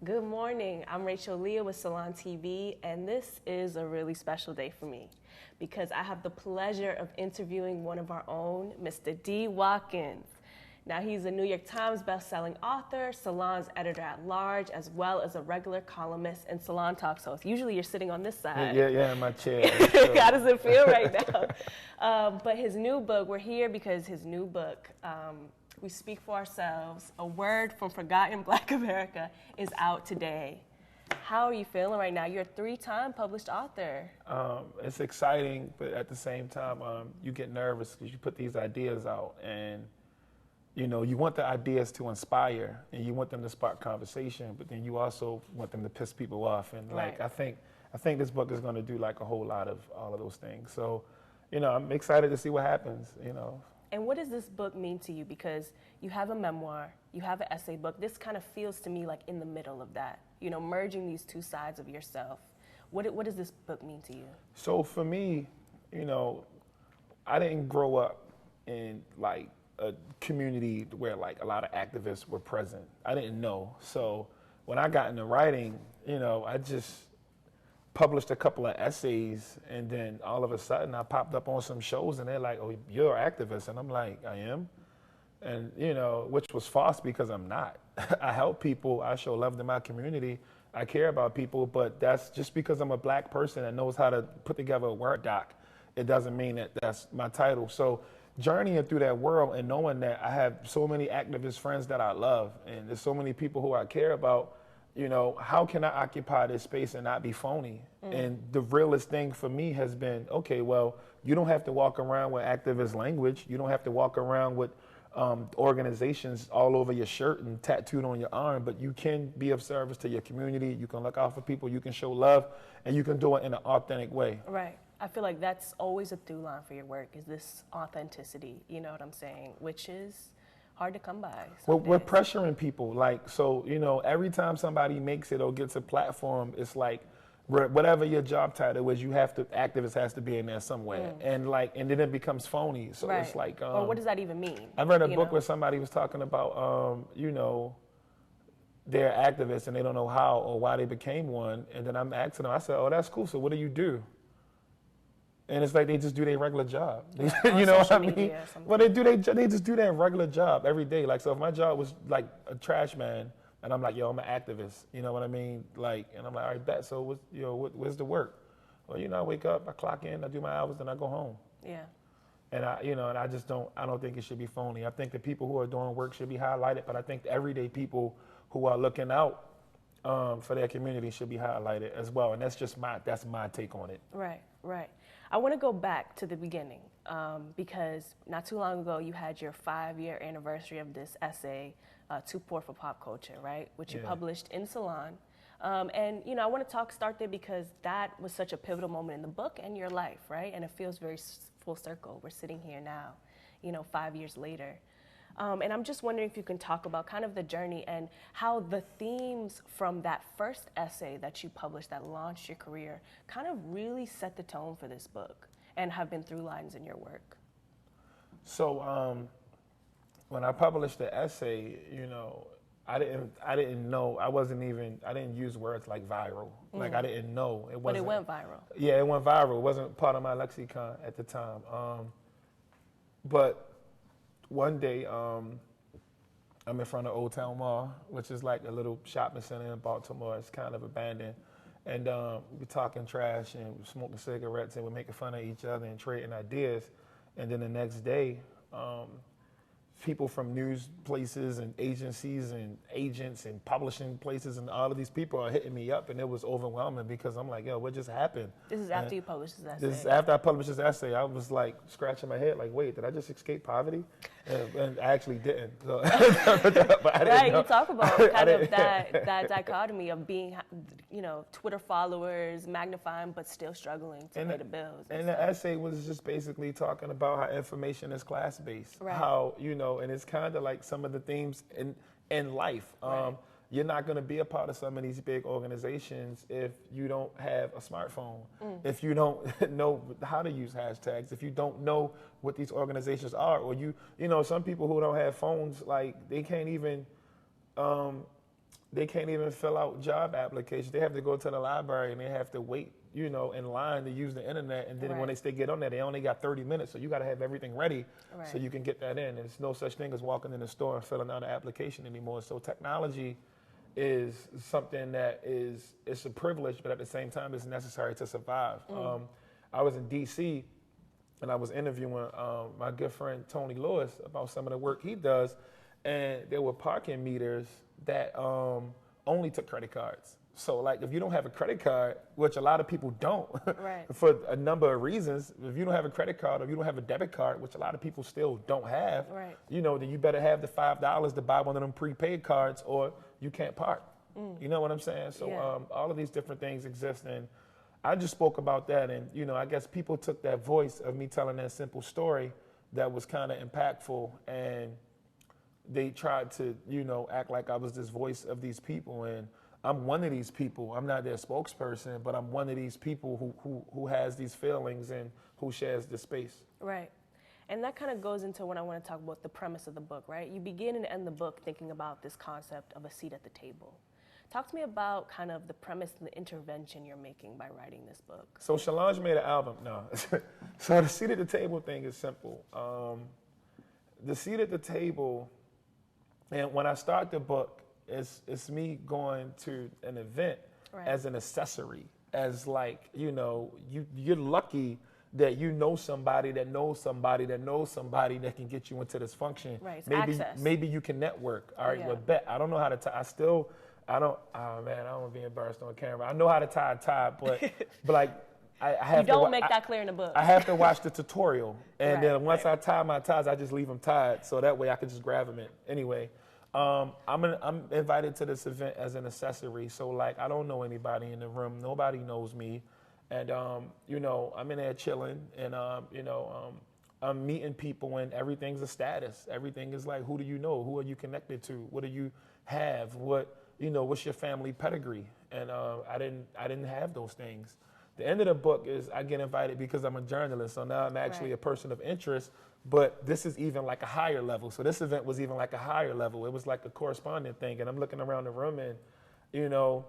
Good morning. I'm Rachel Leah with Salon TV, and this is a really special day for me because I have the pleasure of interviewing one of our own, Mr. D. Watkins. Now, he's a New York Times bestselling author, Salon's editor-at-large, as well as a regular columnist and Salon Talks host. Usually you're sitting on this side. Yeah, in my chair. How does it feel right now? But his new book, we're here because his new book, We Speak for Ourselves, A Word from Forgotten Black America, is out today. How are you feeling right now? You're a 3-time published author. It's exciting, but at the same time, you get nervous because you put these ideas out and you know, you want the ideas to inspire and you want them to spark conversation, but then you also want them to piss people off. And like, I think this book is going to do like a whole lot of all of those things. So, you know, I'm excited to see what happens, you know. And what does this book mean to you? Because you have a memoir, you have an essay book. This kind of feels to me like in the middle of that, you know, merging these two sides of yourself. What does this book mean to you? So for me, you know, I didn't grow up in like a community where like a lot of activists were present. I didn't know. So when I got into writing, you know, I just published a couple of essays and then all of a sudden I popped up on some shows and they're like, oh, you're an activist. And I'm like, I am. And, you know, which was false because I'm not. I help people. I show love to my community. I care about people, but that's just because I'm a black person that knows how to put together a Word doc. It doesn't mean that that's my title. So journeying through that world and knowing that I have so many activist friends that I love and there's so many people who I care about, you know, how can I occupy this space and not be phony? And the realest thing for me has been, okay, well, you don't have to walk around with activist language. You don't have to walk around with organizations all over your shirt and tattooed on your arm, but you can be of service to your community. You can look out for people. You can show love, and you can do it in an authentic way. Right. I feel like that's always a through line for your work is this authenticity, you know what I'm saying, which is hard to come by. Well, we're pressuring people. Like, so, you know, every time somebody makes it or gets a platform, it's like, whatever your job title is, you have to, activist has to be in there somewhere. And like, and then it becomes phony. So it's like, or what does that even mean? I read a book where somebody was talking about, you know, they're activists and they don't know how or why they became one. And then I'm asking them, I said, oh, that's cool. So what do you do? And it's like they just do their regular job. You know what I mean? Well, they just do their regular job every day. Like, so if my job was like a trash man, and I'm like, yo, I'm an activist. You know what I mean? Like, and I'm like, all right, bet. So what's, you know, where's the work? Well, you know, I wake up, I clock in, I do my hours, then I go home. Yeah. And I don't think it should be phony. I think the people who are doing work should be highlighted, but I think the everyday people who are looking out for their community should be highlighted as well. And that's my take on it. Right. I want to go back to the beginning because not too long ago you had your 5-year anniversary of this essay, Too Poor for Pop Culture, right? Which you published in Salon. And, you know, I want to start there because that was such a pivotal moment in the book and your life, right? And it feels very full circle. We're sitting here now, you know, 5 years later. And I'm just wondering if you can talk about kind of the journey and how the themes from that first essay that you published that launched your career kind of really set the tone for this book and have been through lines in your work. So when I published the essay, you know, I didn't know, I didn't use words like viral. Like I didn't know. But it went viral. Yeah, it went viral. It wasn't part of my lexicon at the time. But one day, I'm in front of Old Town Mall, which is like a little shopping center in Baltimore. It's kind of abandoned. And we're talking trash and we're smoking cigarettes and we're making fun of each other and trading ideas. And then the next day, people from news places and agencies and agents and publishing places and all of these people are hitting me up, and it was overwhelming because I'm like, yo, what just happened? This is after you published this essay. This is after I published this essay. I was like scratching my head like, wait, did I just escape poverty? And I actually didn't. So, but I didn't know. You talk about kind of that dichotomy of being, you know, Twitter followers, magnifying, but still struggling to pay the bills. And the essay was just basically talking about how information is class-based. Right. How, you know, and it's kind of like some of the themes in life. Right. You're not going to be a part of some of these big organizations if you don't have a smartphone, if you don't know how to use hashtags, if you don't know what these organizations are, or you know, some people who don't have phones, like they can't even they can't even fill out job applications. They have to go to the library and they have to wait, you know, in line to use the internet. And then when they get on there, they only got 30 minutes. So you got to have everything ready so you can get that in. And there's no such thing as walking in the store and filling out an application anymore. So technology is something that it's a privilege, but at the same time, it's necessary to survive. I was in D.C. and I was interviewing my good friend Tony Lewis about some of the work he does. And there were parking meters that only took credit cards. So like if you don't have a credit card, which a lot of people don't, for a number of reasons, if you don't have a credit card or you don't have a debit card, which a lot of people still don't have, you know, then you better have the $5 to buy one of them prepaid cards or you can't park. You know what I'm saying? So all of these different things exist, and I just spoke about that, and you know, I guess people took that voice of me telling that simple story that was kind of impactful, and they tried to, you know, act like I was this voice of these people, and I'm one of these people. I'm not their spokesperson, but I'm one of these people who has these feelings and who shares this space. Right. And that kind of goes into when I want to talk about the premise of the book, right? You begin and end the book thinking about this concept of a seat at the table. Talk to me about kind of the premise and the intervention you're making by writing this book. So Salon made an album. No. So the seat at the table thing is simple. The seat at the table, and when I start the book, it's me going to an event as an accessory, as like, you know, you're lucky that you know somebody that knows somebody that knows somebody that can get you into this function. Right, maybe you can network. All right, well, bet. I don't know how to tie. I don't want to be embarrassed on camera. I know how to tie a tie, but like, I have you don't make that clear in the book. I have to watch the tutorial, and then once I tie my ties, I just leave them tied, so that way I can just grab them in. Anyway, I'm invited to this event as an accessory, so like I don't know anybody in the room, nobody knows me, and you know, I'm in there chilling, and you know, I'm meeting people, and everything's a status. Everything is like, who do you know? Who are you connected to? What do you have? You know, what's your family pedigree? And I didn't have those things. The end of the book is I get invited because I'm a journalist, so now I'm actually a person of interest, but this is even like a higher level. So this event was even like a higher level. It was like a correspondent thing, and I'm looking around the room, and, you know,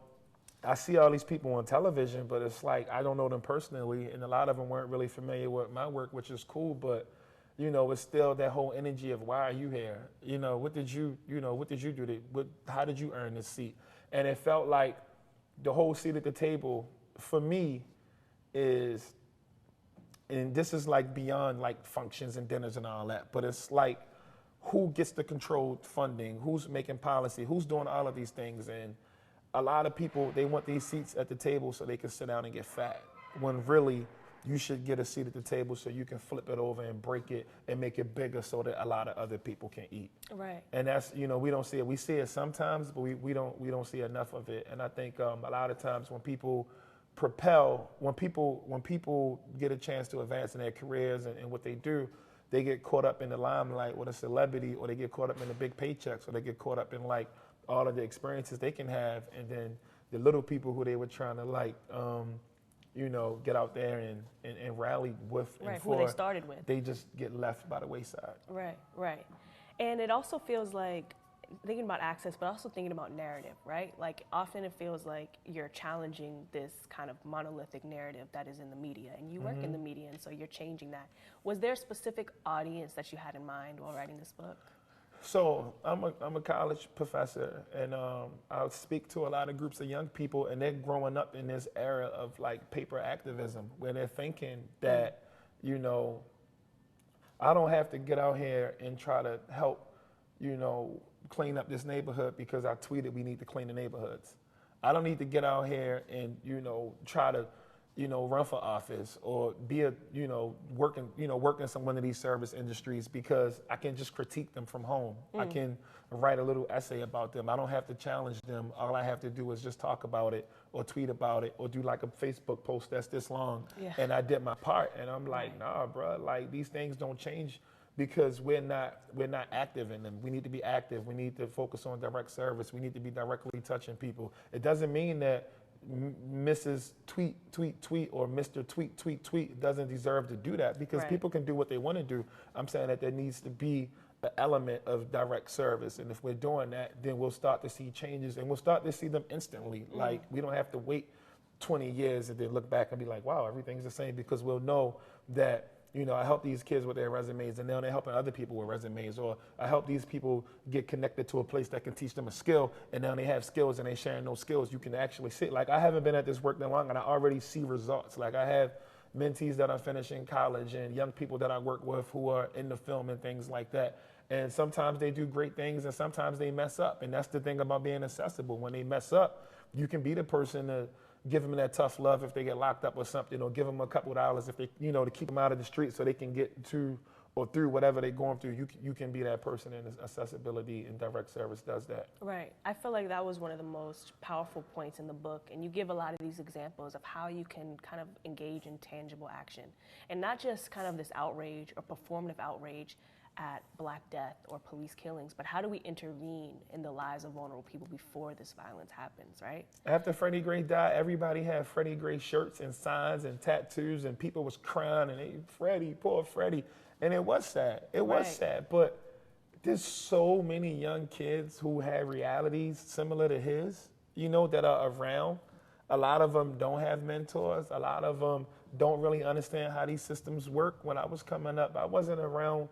I see all these people on television, but it's like I don't know them personally, and a lot of them weren't really familiar with my work, which is cool, but you know, it's still that whole energy of why are you here? You know, what did you do? How did you earn this seat? And it felt like the whole seat at the table for me is, and this is like beyond like functions and dinners and all that, but it's like who gets the controlled funding, who's making policy, who's doing all of these things. And a lot of people, they want these seats at the table so they can sit down and get fat, when really you should get a seat at the table so you can flip it over and break it and make it bigger so that a lot of other people can eat. Right. And that's, you know, we don't see it. We see it sometimes, but we don't see enough of it. And I think a lot of times when people when people get a chance to advance in their careers and what they do, they get caught up in the limelight with a celebrity, or they get caught up in the big paychecks, or they get caught up in like all of the experiences they can have. And then the little people who they were trying to like, you know, get out there and rally with and for, who they started with. They just get left by the wayside. Right. And it also feels like, thinking about access, but also thinking about narrative, right? Like often it feels like you're challenging this kind of monolithic narrative that is in the media, and you work in the media, and so you're changing that. Was there a specific audience that you had in mind while writing this book? So I'm a college professor, and I speak to a lot of groups of young people, and they're growing up in this era of like paper activism, where they're thinking that, you know, I don't have to get out here and try to help, you know, clean up this neighborhood because I tweeted we need to clean the neighborhoods. I don't need to get out here and, you know, try to, you know, run for office or be a, you know, working in some one of these service industries because I can just critique them from home. I can write a little essay about them. I don't have to challenge them. All I have to do is just talk about it or tweet about it or do like a Facebook post that's this long. Yeah. And I did my part. And I'm like, nah, bro, like these things don't change because we're not active in them. We need to be active. We need to focus on direct service. We need to be directly touching people. It doesn't mean that Mrs. Tweet or Mr. Tweet doesn't deserve to do that because people can do what they want to do. I'm saying that there needs to be an element of direct service. And if we're doing that, then we'll start to see changes, and we'll start to see them instantly. Like, we don't have to wait 20 years and then look back and be like, wow, everything's the same, because we'll know that, you know, I help these kids with their resumes, and now they're helping other people with resumes, or I help these people get connected to a place that can teach them a skill, and now they have skills and they're sharing those skills. You can actually see, like, I haven't been at this work that long, and I already see results. Like, I have mentees that are finishing college and young people that I work with who are in the film and things like that. And sometimes they do great things, and sometimes they mess up. And that's the thing about being accessible. When they mess up, you can be the person to give them that tough love if they get locked up or something, or give them a couple of dollars if they, you know, to keep them out of the street so they can get to or through whatever they're going through. You can be that person, and accessibility and direct service does that. Right. I feel like that was one of the most powerful points in the book, and you give a lot of these examples of how you can kind of engage in tangible action, and not just kind of this outrage or performative outrage at Black death or police killings, but how do we intervene in the lives of vulnerable people before this violence happens, right? After Freddie Gray died, everybody had Freddie Gray shirts and signs and tattoos, and people was crying, and they, Freddie, poor Freddie. And it was sad. It was sad. But there's so many young kids who have realities similar to his, you know, that are around. A lot of them don't have mentors. A lot of them don't really understand how these systems work. When I was coming up, I wasn't around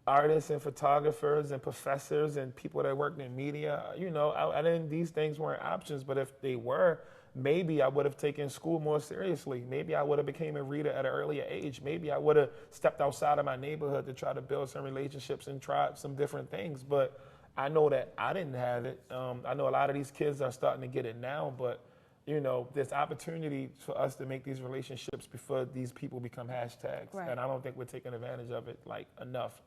artists and photographers and professors and people that worked in media. You know, I didn't, these things weren't options, but if they were, maybe I would have taken school more seriously. Maybe I would have became a reader at an earlier age. Maybe I would have stepped outside of my neighborhood to try to build some relationships and try some different things. But I know that I didn't have it. I know a lot of these kids are starting to get it now, but you know, there's opportunity for us to make these relationships before these people become hashtags. Right. And I don't think we're taking advantage of it like enough.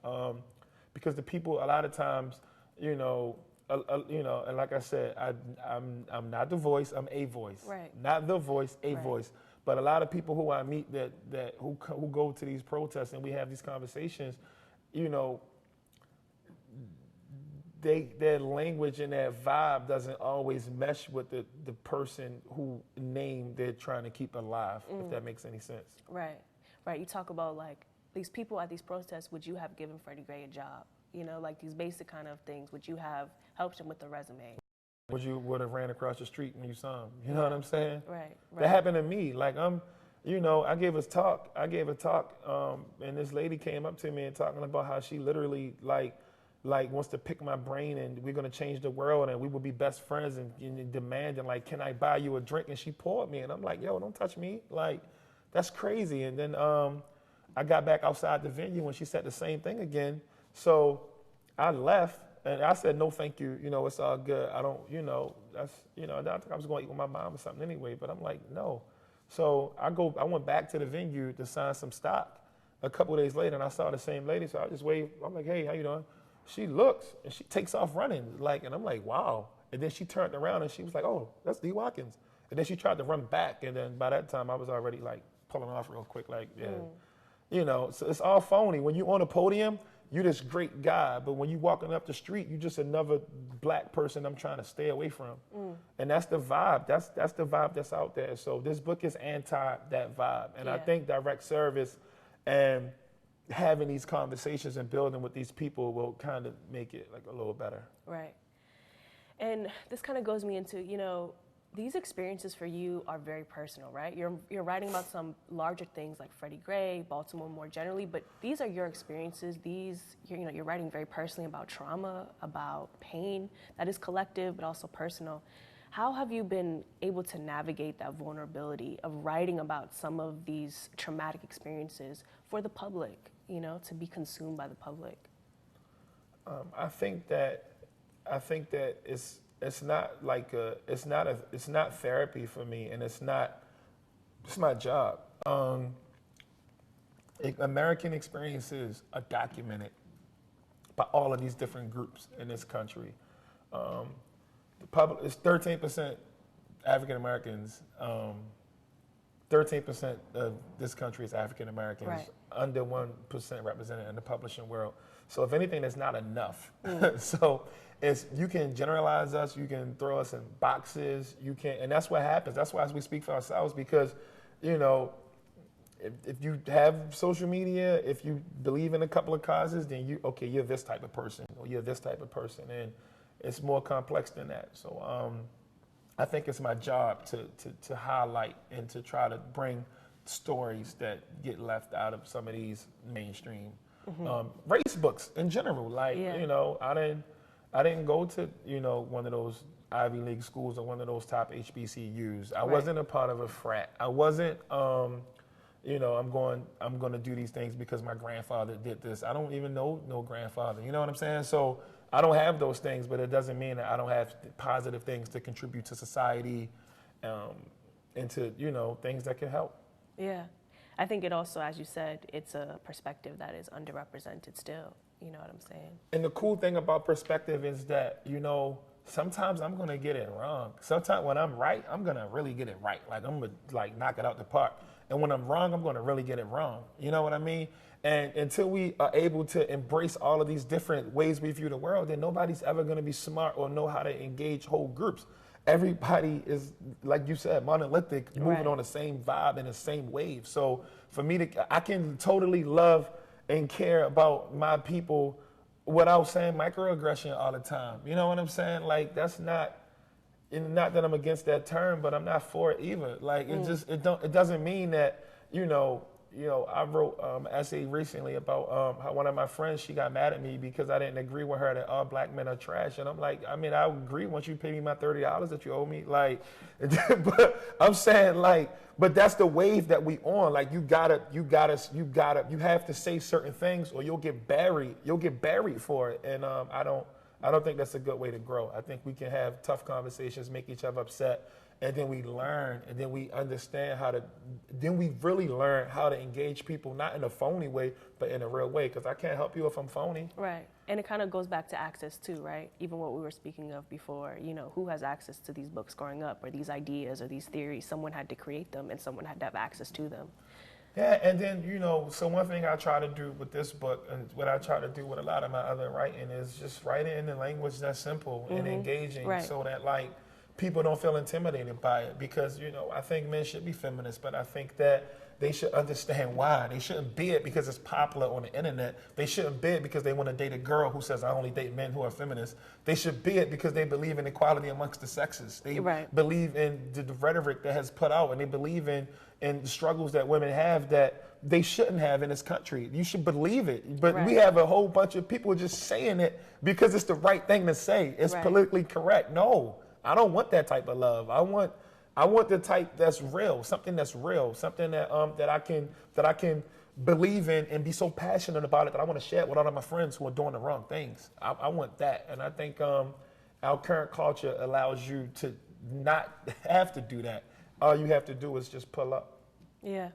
Because the people, a lot of times, you know, and like I said, I'm not the voice, I'm a voice. Right. Not the voice, a voice. But a lot of people who I meet who go to these protests and we have these conversations, you know, their language and their vibe doesn't always mesh with the person who name they're trying to keep alive, if that makes any sense. Right, right. You talk about like these people at these protests, would you have given Freddie Gray a job? You know, like these basic kind of things. Would you have helped him with the resume? Would have ran across the street when you saw him? You know what I'm saying? Right. That happened to me. Like you know, I gave a talk, and this lady came up to me and talking about how she literally like wants to pick my brain, and we're gonna change the world, and we will be best friends, and demanding like, can I buy you a drink? And she poured me, and I'm like, yo, don't touch me, like that's crazy. And then I got back outside the venue, and she said the same thing again. So I left, and I said, no, thank you. You know, it's all good. I don't, you know, that's, you know, I don't think I was going to eat with my mom or something anyway, but I'm like, no. So I went back to the venue to sign some stock. A couple of days later, and I saw the same lady, so I just waved. I'm like, hey, how you doing? She looks, and she takes off running, like, and I'm like, wow. And then she turned around, and she was like, oh, that's D. Watkins. And then she tried to run back, and then by that time, I was already, like, pulling off real quick, like, yeah. You know, so it's all phony. When you're on a podium, you're this great guy, but when you're walking up the street, you're just another black person I'm trying to stay away from. And that's the vibe. That's the vibe that's out there. So this book is anti that vibe. And I think direct service and having these conversations and building with these people will kind of make it like a little better. Right. And this kind of goes me into, you know, these experiences for you are very personal, right? You're writing about some larger things like Freddie Gray, Baltimore more generally, but these are your experiences. You're writing very personally about trauma, about pain that is collective but also personal. How have you been able to navigate that vulnerability of writing about some of these traumatic experiences for the public, you know, to be consumed by the public? I think that it's not therapy for me, and it's my job. American experiences are documented by all of these different groups in this country. The public is 13% African Americans. 13% of this country is African Americans. Right. Under 1% represented in the publishing world. So if anything, that's not enough. So you can generalize us, you can throw us in boxes, and that's what happens. That's why we speak for ourselves, because, you know, if you have social media, if you believe in a couple of causes, then you're this type of person, or you're this type of person, and it's more complex than that. So I think it's my job to highlight and to try to bring stories that get left out of some of these mainstream race books in general. Like, you know, I didn't go to, you know, one of those Ivy League schools or one of those top HBCUs. I wasn't a part of a frat. I wasn't, you know, I'm going to do these things because my grandfather did this. I don't even know no grandfather. You know what I'm saying? So I don't have those things, but it doesn't mean that I don't have positive things to contribute to society, and to, you know, things that can help. Yeah. I think it also, as you said, it's a perspective that is underrepresented still. You know what I'm saying? And the cool thing about perspective is that, you know, sometimes I'm going to get it wrong. Sometimes when I'm right, I'm going to really get it right. Like, I'm going to, like, knock it out the park. And when I'm wrong, I'm going to really get it wrong. You know what I mean? And until we are able to embrace all of these different ways we view the world, then nobody's ever going to be smart or know how to engage whole groups. Everybody is, like you said, monolithic, moving on the same vibe and the same wave. So for me I can totally love and care about my people without saying microaggression all the time. You know what I'm saying? Like, that's not that I'm against that term, but I'm not for it either. Like, it doesn't mean that, you know, I wrote an essay recently about how one of my friends, she got mad at me because I didn't agree with her that all black men are trash. And I'm like, I mean, I agree once you pay me my $30 that you owe me. Like, but I'm saying, like, but that's the wave that we on. Like, you have to say certain things or you'll get buried. You'll get buried for it. And I don't think that's a good way to grow. I think we can have tough conversations, make each other upset, and then we learn, and then we understand then we really learn how to engage people, not in a phony way, but in a real way, because I can't help you if I'm phony. Right. And it kind of goes back to access too, right? Even what we were speaking of before, you know, who has access to these books growing up, or these ideas or these theories? Someone had to create them and someone had to have access to them. Yeah, and then, you know, so one thing I try to do with this book, and what I try to do with a lot of my other writing, is just write it in a language that's simple and engaging, so that, like, people don't feel intimidated by it. Because, you know, I think men should be feminists, but I think that they should understand why. They shouldn't be it because it's popular on the internet. They shouldn't be it because they want to date a girl who says, I only date men who are feminists. They should be it because they believe in equality amongst the sexes. They believe in the rhetoric that has put out, and they believe in the struggles that women have that they shouldn't have in this country. You should believe it. But we have a whole bunch of people just saying it because it's the right thing to say. It's politically correct. No, I don't want that type of love. I want the type that's real, something that I can believe in and be so passionate about it that I want to share it with all of my friends who are doing the wrong things. I want that, and I think our current culture allows you to not have to do that. All you have to do is just pull up. Yeah.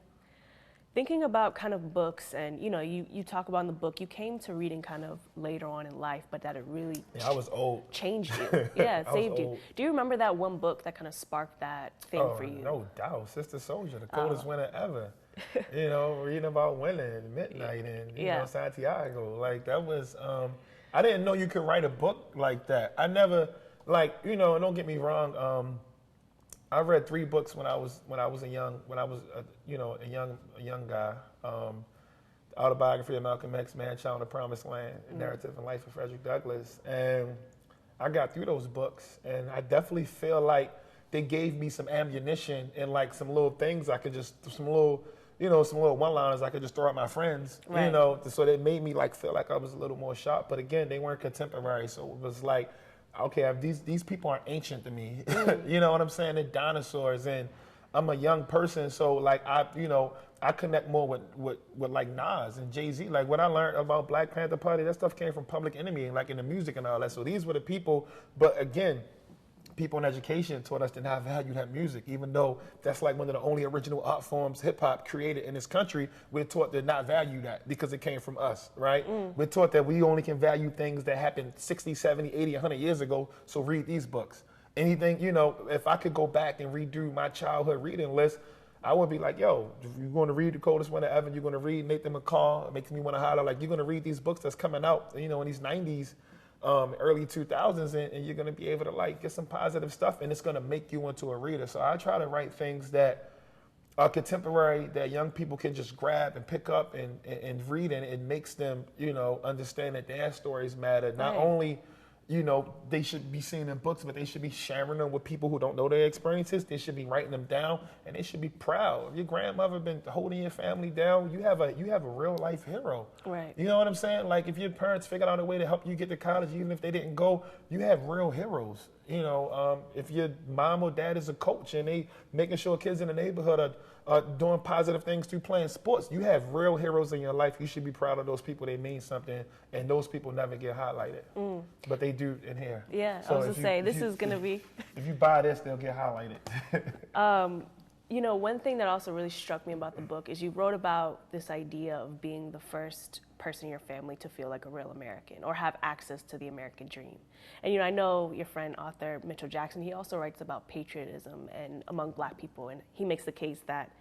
Thinking about kind of books, and you know, you talk about in the book, you came to reading kind of later on in life, but that it really I was old. Changed you. Yeah, it saved you. Do you remember that one book that kind of sparked that thing for you? No doubt. Sister Soldier, the coldest winter ever. You know, reading about women and midnight and you know, Santiago. Like, that was I didn't know you could write a book like that. I never, like, you know, don't get me wrong, I read 3 books when I was a young guy. Autobiography of Malcolm X, Man, Child on the Promised Land, Narrative and Life of Frederick Douglass, and I got through those books, and I definitely feel like they gave me some ammunition and like some little things I could just some little one-liners I could just throw at my friends, you know, so they made me like feel like I was a little more sharp. But again, they weren't contemporary, so it was like, okay, these people aren't ancient to me. You know what I'm saying? They're dinosaurs, and I'm a young person, so like I connect more with like Nas and Jay-Z. Like, what I learned about Black Panther Party, that stuff came from Public Enemy and like in the music and all that. So these were the people, but again, people in education taught us to not value that music, even though that's like one of the only original art forms hip hop created in this country. We're taught to not value that because it came from us, right? We're taught that we only can value things that happened 60, 70, 80, 100 years ago. So read these books. Anything, you know, if I could go back and redo my childhood reading list, I would be like, yo, you're going to read The Coldest Winter Ever, you're going to read Nathan McCall, it makes me want to holler, like, you're going to read these books that's coming out, you know, in these 90s, early 2000s, and you're going to be able to like get some positive stuff, and it's going to make you into a reader. So I try to write things that contemporary that young people can just grab and pick up and read, and it makes them, understand that their stories matter. Not only, they should be seen in books, but they should be sharing them with people who don't know their experiences. They should be writing them down, and they should be proud. If your grandmother been holding your family down, you have a real life hero. Right. You know what I'm saying? Like if your parents figured out a way to help you get to college, even if they didn't go, you have real heroes. If your mom or dad is a coach and they making sure kids in the neighborhood are doing positive things through playing sports, you have real heroes in your life. You should be proud of those people. They mean something, and those people never get highlighted, but they do in here. Yeah, so I was going to say, this is going to be... If you buy this, they'll get highlighted. One thing that also really struck me about the book is you wrote about this idea of being the first person in your family to feel like a real American or have access to the American dream. And, I know your friend, author Mitchell Jackson, he also writes about patriotism and among Black people. And he makes the case that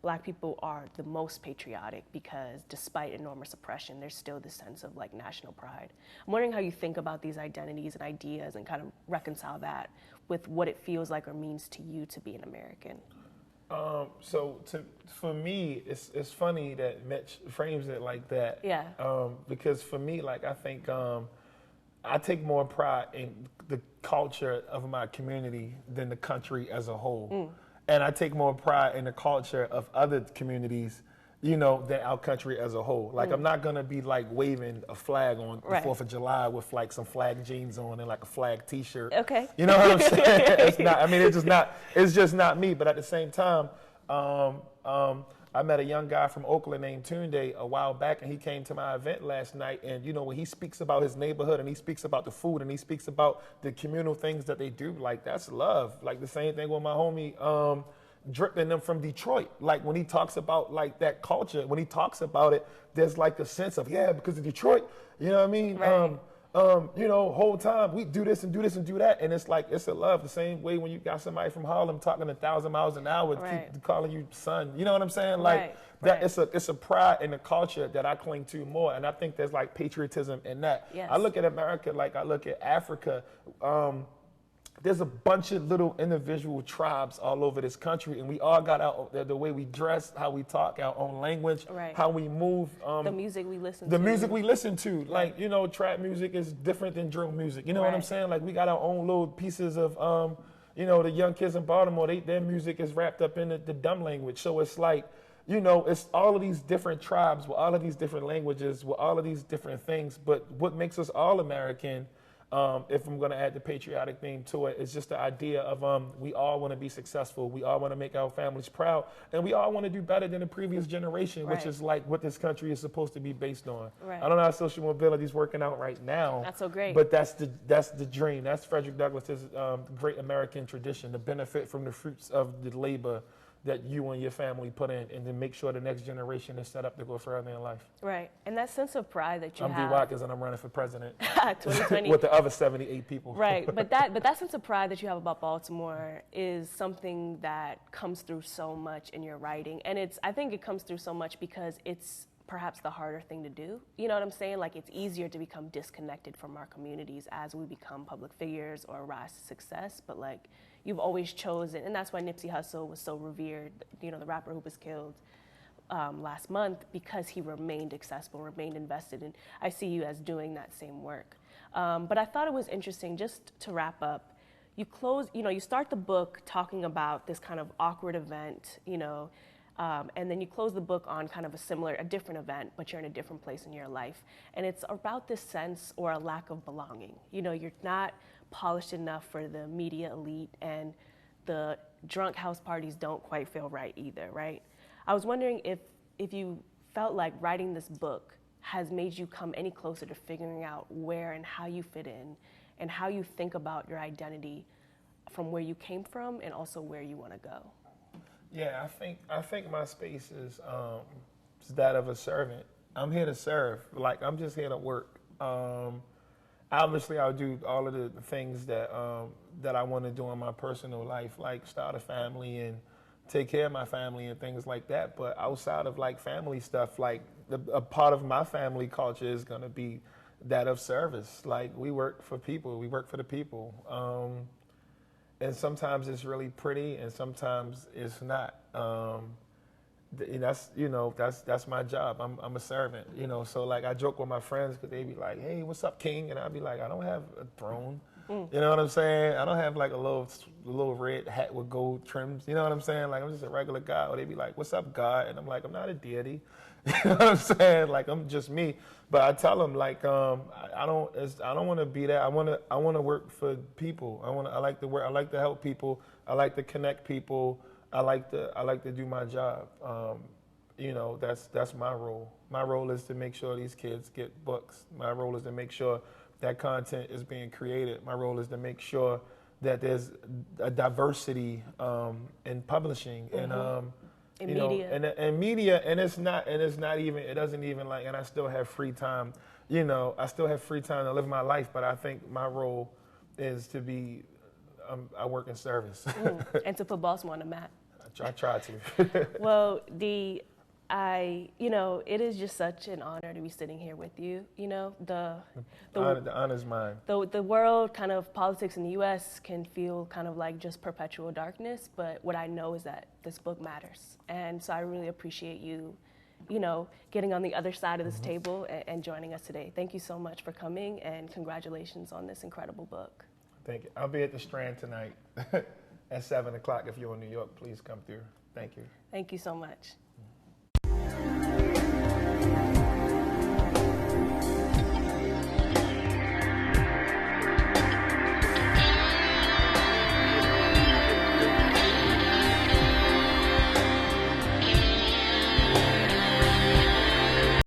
Black people are the most patriotic because despite enormous oppression, there's still this sense of like national pride. I'm wondering how you think about these identities and ideas and kind of reconcile that with what it feels like or means to you to be an American. For me, it's funny that Mitch frames it like that. Yeah. Because for me, like I think I take more pride in the culture of my community than the country as a whole, and I take more pride in the culture of other communities, than our country as a whole. Like I'm not gonna be like waving a flag on the 4th of July with like some flag jeans on and like a flag T-shirt. Okay. You know what I'm saying? It's not. I mean, it's just not me. But at the same time, I met a young guy from Oakland named Tunde a while back, and he came to my event last night. And when he speaks about his neighborhood, and he speaks about the food, and he speaks about the communal things that they do, like that's love. Like the same thing with my homie. Drip and them from Detroit. Like when he talks about like that culture, when he talks about it, there's like a sense of, because of Detroit, you know what I mean? Right. Whole time we do this and do this and do that. And it's like, it's a love the same way when you got somebody from Harlem talking 1,000 miles an hour, calling you son, you know what I'm saying? Like that it's a pride in the culture that I cling to more. And I think there's like patriotism in that. Yes. I look at America like I look at Africa. There's a bunch of little individual tribes all over this country, and we all got the way we dress, how we talk, our own language, how we move. The music we listen to. The music we listen to. Like, trap music is different than drill music. You know what I'm saying? Like, we got our own little pieces of, the young kids in Baltimore, their music is wrapped up in the dumb language. So it's like, it's all of these different tribes with all of these different languages, with all of these different things. But what makes us all American, if I'm going to add the patriotic theme to it, it's just the idea of we all want to be successful. We all want to make our families proud. And we all want to do better than the previous generation, which is like what this country is supposed to be based on. Right. I don't know how social mobility is working out right now. That's so great. But that's the dream. That's Frederick Douglass's great American tradition, to benefit from the fruits of the labor that you and your family put in, and to make sure the next generation is set up to go further in life. Right, and that sense of pride that you have. I'm D. Watkins, and I'm running for president. 2020. With the other 78 people. Right, but that sense of pride that you have about Baltimore is something that comes through so much in your writing, and I think it comes through so much because it's perhaps the harder thing to do. You know what I'm saying? Like, it's easier to become disconnected from our communities as we become public figures or rise to success, but like, you've always chosen, and that's why Nipsey Hussle was so revered, the rapper who was killed last month, because he remained accessible, remained invested, and I see you as doing that same work. But I thought it was interesting, just to wrap up, you start the book talking about this kind of awkward event, and then you close the book on kind of a different event, but you're in a different place in your life. And it's about this sense or a lack of belonging. You're not polished enough for the media elite, and the drunk house parties don't quite feel right either, right? I was wondering if you felt like writing this book has made you come any closer to figuring out where and how you fit in, and how you think about your identity from where you came from and also where you want to go. Yeah, I think my space is that of a servant. I'm here to serve. Like, I'm just here to work. Obviously, I'll do all of the things that I want to do in my personal life, like start a family and take care of my family and things like that. But outside of like family stuff, like a part of my family culture is going to be that of service. Like, we work for people. We work for the people. And sometimes it's really pretty, and sometimes it's not. that's that's my job. I'm a servant, So like I joke with my friends because they be like, "Hey, what's up, King?" And I'll be like, "I don't have a throne." You know what I'm saying? I don't have like a little red hat with gold trims. You know what I'm saying? Like I'm just a regular guy. Or they be like, "What's up, God?" And I'm like, "I'm not a deity." You know what I'm saying? Like I'm just me. But I tell them like I don't want to be that. I want to work for people. I like to work. I like to help people. I like to connect people. I like to do my job. That's my role. My role is to make sure these kids get books. My role is to make sure that content is being created. My role is to make sure that there's a diversity in publishing and in media. And media, and it doesn't even like, and I still have free time. I still have free time to live my life, but I think my role is to be I work in service. And to put Baltimore on the map. I try to. Well, it is just such an honor to be sitting here with you. The honor's mine. The world, kind of politics in the U.S. can feel kind of like just perpetual darkness, but what I know is that this book matters. And so I really appreciate you, getting on the other side of this table and joining us today. Thank you so much for coming, and congratulations on this incredible book. Thank you. I'll be at the Strand tonight at 7 o'clock. If you're in New York, please come through. Thank you. Thank you so much.